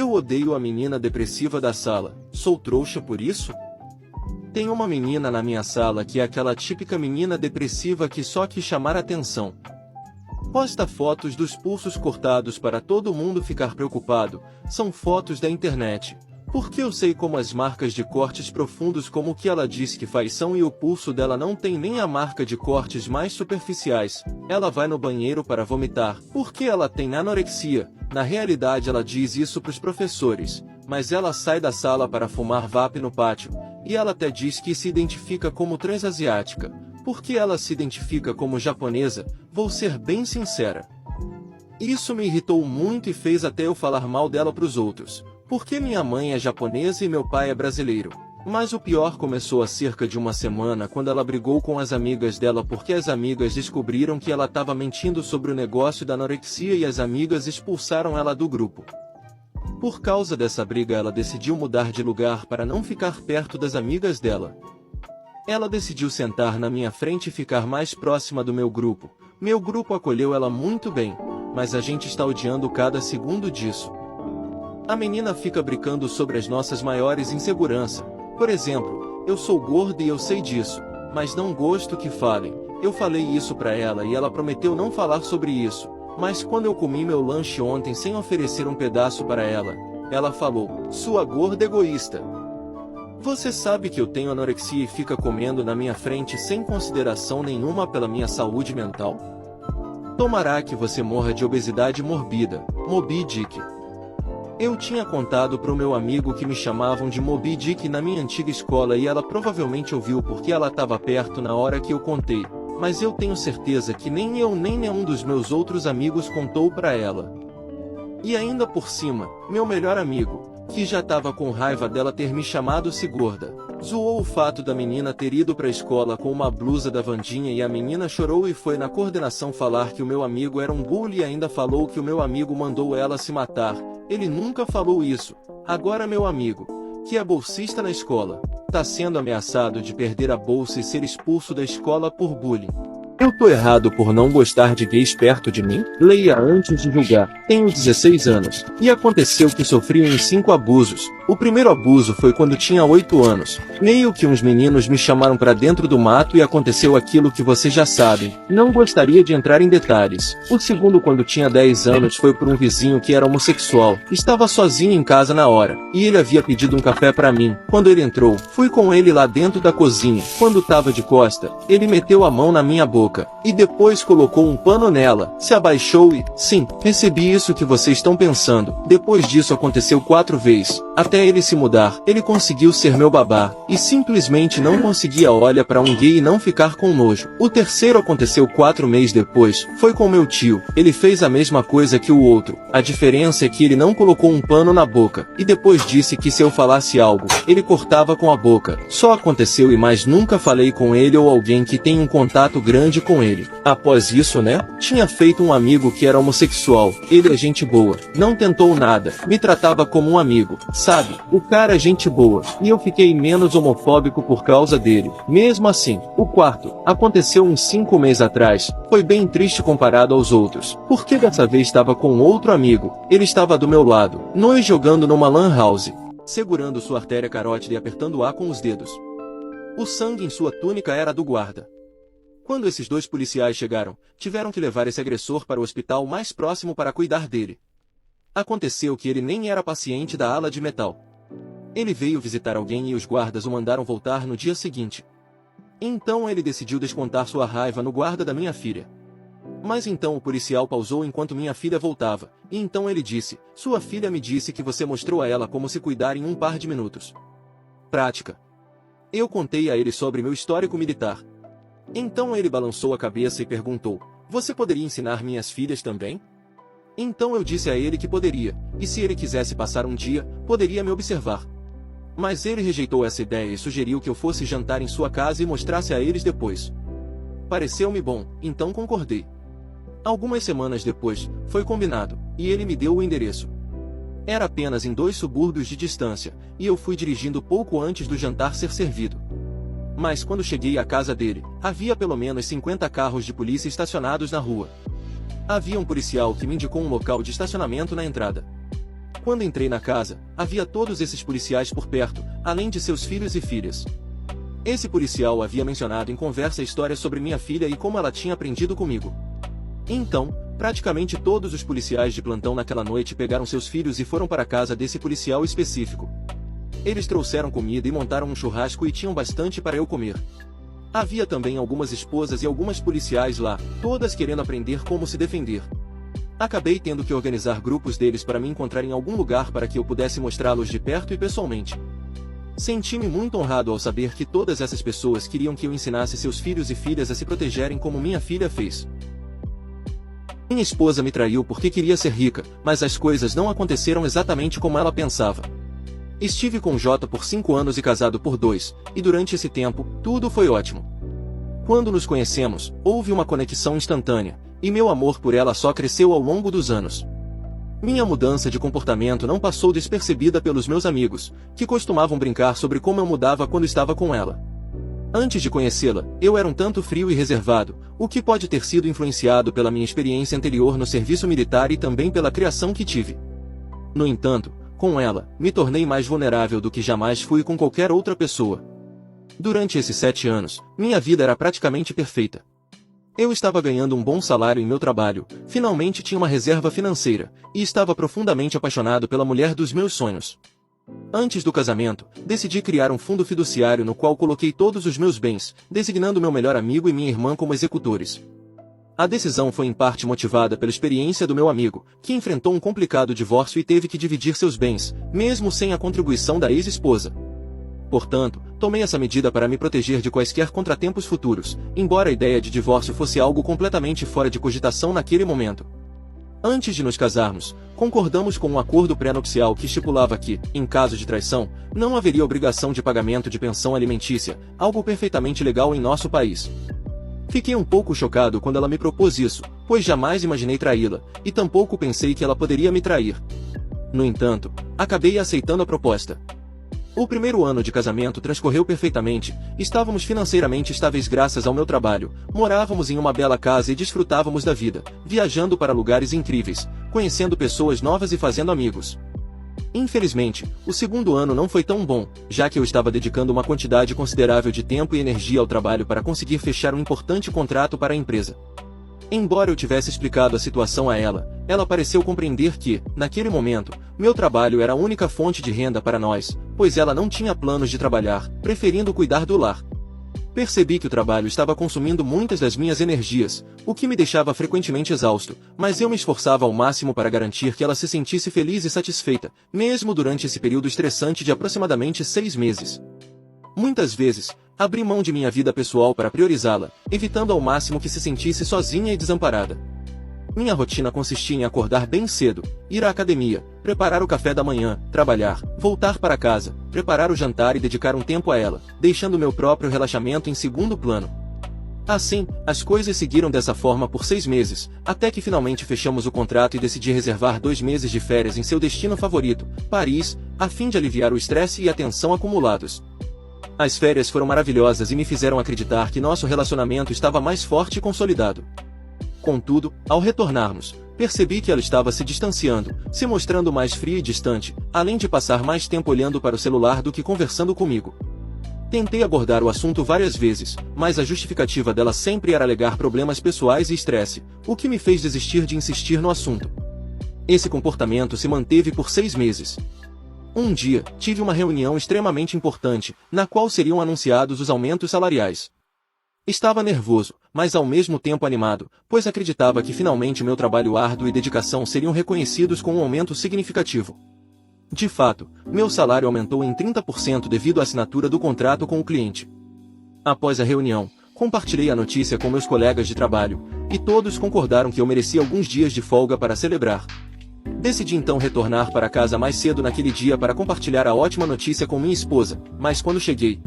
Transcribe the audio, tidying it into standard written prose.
Eu odeio a menina depressiva da sala. Sou trouxa por isso? Tem uma menina na minha sala que é aquela típica menina depressiva que só quer chamar atenção. Posta fotos dos pulsos cortados para todo mundo ficar preocupado. São fotos da internet. Porque eu sei como as marcas de cortes profundos como o que ela diz que faz são e o pulso dela não tem nem a marca de cortes mais superficiais. Ela vai no banheiro para vomitar, porque ela tem anorexia. Na realidade ela diz isso pros professores, mas ela sai da sala para fumar vape no pátio, e ela até diz que se identifica como transasiática, porque ela se identifica como japonesa, vou ser bem sincera. Isso me irritou muito e fez até eu falar mal dela pros outros. Porque minha mãe é japonesa e meu pai é brasileiro. Mas o pior começou há cerca de uma semana quando ela brigou com as amigas dela porque as amigas descobriram que ela estava mentindo sobre o negócio da anorexia e as amigas expulsaram ela do grupo. Por causa dessa briga ela decidiu mudar de lugar para não ficar perto das amigas dela. Ela decidiu sentar na minha frente e ficar mais próxima do meu grupo. Meu grupo acolheu ela muito bem, mas a gente está odiando cada segundo disso. A menina fica brincando sobre as nossas maiores inseguranças. Por exemplo, eu sou gorda e eu sei disso, mas não gosto que falem. Eu falei isso pra ela e ela prometeu não falar sobre isso. Mas quando eu comi meu lanche ontem sem oferecer um pedaço para ela, ela falou, sua gorda egoísta. Você sabe que eu tenho anorexia e fica comendo na minha frente sem consideração nenhuma pela minha saúde mental? Tomará que você morra de obesidade morbida, Moby Dick. Eu tinha contado pro meu amigo que me chamavam de Moby Dick na minha antiga escola e ela provavelmente ouviu porque ela estava perto na hora que eu contei, mas eu tenho certeza que nem eu nem nenhum dos meus outros amigos contou pra ela. E ainda por cima, meu melhor amigo, que já estava com raiva dela ter me chamado se gorda, zoou o fato da menina ter ido pra escola com uma blusa da Wandinha e a menina chorou e foi na coordenação falar que o meu amigo era um bully e ainda falou que o meu amigo mandou ela se matar. Ele nunca falou isso. Agora meu amigo, que é bolsista na escola, tá sendo ameaçado de perder a bolsa e ser expulso da escola por bullying. Eu tô errado por não gostar de gays perto de mim? Leia antes de julgar. Tenho 16 anos. E aconteceu que sofri uns 5 abusos. O primeiro abuso foi quando tinha 8 anos. Meio que uns meninos me chamaram pra dentro do mato e aconteceu aquilo que vocês já sabem. Não gostaria de entrar em detalhes. O segundo quando tinha 10 anos foi por um vizinho que era homossexual. Estava sozinho em casa na hora. E ele havia pedido um café pra mim. Quando ele entrou, fui com ele lá dentro da cozinha. Quando tava de costa, ele meteu a mão na minha boca. E depois colocou um pano nela, se abaixou e, sim, recebi isso que vocês estão pensando. Depois disso aconteceu 4 vezes, até ele se mudar, ele conseguiu ser meu babá, e simplesmente não conseguia olhar pra um gay e não ficar com nojo. O terceiro aconteceu 4 meses depois, foi com meu tio, ele fez a mesma coisa que o outro, a diferença é que ele não colocou um pano na boca, e depois disse que se eu falasse algo, ele cortava com a boca. Só aconteceu e mais nunca falei com ele ou alguém que tem um contato grande com ele. Após isso, né? Tinha feito um amigo que era homossexual. Ele é gente boa. Não tentou nada. Me tratava como um amigo. Sabe? O cara é gente boa. E eu fiquei menos homofóbico por causa dele. Mesmo assim, o quarto aconteceu uns 5 meses atrás. Foi bem triste comparado aos outros. Porque dessa vez estava com outro amigo. Ele estava do meu lado. Nós jogando numa lan house. Segurando sua artéria carótida e apertando A com os dedos. O sangue em sua túnica era do guarda. Quando esses 2 policiais chegaram, tiveram que levar esse agressor para o hospital mais próximo para cuidar dele. Aconteceu que ele nem era paciente da ala de metal. Ele veio visitar alguém e os guardas o mandaram voltar no dia seguinte. Então ele decidiu descontar sua raiva no guarda da minha filha. Mas então o policial pausou enquanto minha filha voltava, e então ele disse, sua filha me disse que você mostrou a ela como se cuidar em um par de minutos. Prática. Eu contei a ele sobre meu histórico militar. Então ele balançou a cabeça e perguntou, você poderia ensinar minhas filhas também? Então eu disse a ele que poderia, e se ele quisesse passar um dia, poderia me observar. Mas ele rejeitou essa ideia e sugeriu que eu fosse jantar em sua casa e mostrasse a eles depois. Pareceu-me bom, então concordei. Algumas semanas depois, foi combinado, e ele me deu o endereço. Era apenas em 2 subúrbios de distância, e eu fui dirigindo pouco antes do jantar ser servido. Mas quando cheguei à casa dele, havia pelo menos 50 carros de polícia estacionados na rua. Havia um policial que me indicou um local de estacionamento na entrada. Quando entrei na casa, havia todos esses policiais por perto, além de seus filhos e filhas. Esse policial havia mencionado em conversa histórias sobre minha filha e como ela tinha aprendido comigo. Então, praticamente todos os policiais de plantão naquela noite pegaram seus filhos e foram para a casa desse policial específico. Eles trouxeram comida e montaram um churrasco e tinham bastante para eu comer. Havia também algumas esposas e algumas policiais lá, todas querendo aprender como se defender. Acabei tendo que organizar grupos deles para me encontrar em algum lugar para que eu pudesse mostrá-los de perto e pessoalmente. Senti-me muito honrado ao saber que todas essas pessoas queriam que eu ensinasse seus filhos e filhas a se protegerem como minha filha fez. Minha esposa me traiu porque queria ser rica, mas as coisas não aconteceram exatamente como ela pensava. Estive com J por 5 anos e casado por 2, e durante esse tempo, tudo foi ótimo. Quando nos conhecemos, houve uma conexão instantânea, e meu amor por ela só cresceu ao longo dos anos. Minha mudança de comportamento não passou despercebida pelos meus amigos, que costumavam brincar sobre como eu mudava quando estava com ela. Antes de conhecê-la, eu era um tanto frio e reservado, o que pode ter sido influenciado pela minha experiência anterior no serviço militar e também pela criação que tive. No entanto, com ela, me tornei mais vulnerável do que jamais fui com qualquer outra pessoa. Durante esses 7 anos, minha vida era praticamente perfeita. Eu estava ganhando um bom salário em meu trabalho, finalmente tinha uma reserva financeira, e estava profundamente apaixonado pela mulher dos meus sonhos. Antes do casamento, decidi criar um fundo fiduciário no qual coloquei todos os meus bens, designando meu melhor amigo e minha irmã como executores. A decisão foi em parte motivada pela experiência do meu amigo, que enfrentou um complicado divórcio e teve que dividir seus bens, mesmo sem a contribuição da ex-esposa. Portanto, tomei essa medida para me proteger de quaisquer contratempos futuros, embora a ideia de divórcio fosse algo completamente fora de cogitação naquele momento. Antes de nos casarmos, concordamos com um acordo pré-nupcial que estipulava que, em caso de traição, não haveria obrigação de pagamento de pensão alimentícia, algo perfeitamente legal em nosso país. Fiquei um pouco chocado quando ela me propôs isso, pois jamais imaginei traí-la, e tampouco pensei que ela poderia me trair. No entanto, acabei aceitando a proposta. O primeiro ano de casamento transcorreu perfeitamente, estávamos financeiramente estáveis graças ao meu trabalho, morávamos em uma bela casa e desfrutávamos da vida, viajando para lugares incríveis, conhecendo pessoas novas e fazendo amigos. Infelizmente, o segundo ano não foi tão bom, já que eu estava dedicando uma quantidade considerável de tempo e energia ao trabalho para conseguir fechar um importante contrato para a empresa. Embora eu tivesse explicado a situação a ela pareceu compreender que, naquele momento, meu trabalho era a única fonte de renda para nós, pois ela não tinha planos de trabalhar, preferindo cuidar do lar. Percebi que o trabalho estava consumindo muitas das minhas energias, o que me deixava frequentemente exausto, mas eu me esforçava ao máximo para garantir que ela se sentisse feliz e satisfeita, mesmo durante esse período estressante de aproximadamente 6 meses. Muitas vezes, abri mão de minha vida pessoal para priorizá-la, evitando ao máximo que se sentisse sozinha e desamparada. Minha rotina consistia em acordar bem cedo, ir à academia, preparar o café da manhã, trabalhar, voltar para casa, preparar o jantar e dedicar um tempo a ela, deixando meu próprio relaxamento em segundo plano. Assim, as coisas seguiram dessa forma por 6 meses, até que finalmente fechamos o contrato e decidi reservar 2 meses de férias em seu destino favorito, Paris, a fim de aliviar o estresse e a tensão acumulados. As férias foram maravilhosas e me fizeram acreditar que nosso relacionamento estava mais forte e consolidado. Contudo, ao retornarmos, percebi que ela estava se distanciando, se mostrando mais fria e distante, além de passar mais tempo olhando para o celular do que conversando comigo. Tentei abordar o assunto várias vezes, mas a justificativa dela sempre era alegar problemas pessoais e estresse, o que me fez desistir de insistir no assunto. Esse comportamento se manteve por 6 meses. Um dia, tive uma reunião extremamente importante, na qual seriam anunciados os aumentos salariais. Estava nervoso, mas ao mesmo tempo animado, pois acreditava que finalmente meu trabalho árduo e dedicação seriam reconhecidos com um aumento significativo. De fato, meu salário aumentou em 30% devido à assinatura do contrato com o cliente. Após a reunião, compartilhei a notícia com meus colegas de trabalho, e todos concordaram que eu merecia alguns dias de folga para celebrar. Decidi então retornar para casa mais cedo naquele dia para compartilhar a ótima notícia com minha esposa, mas quando cheguei,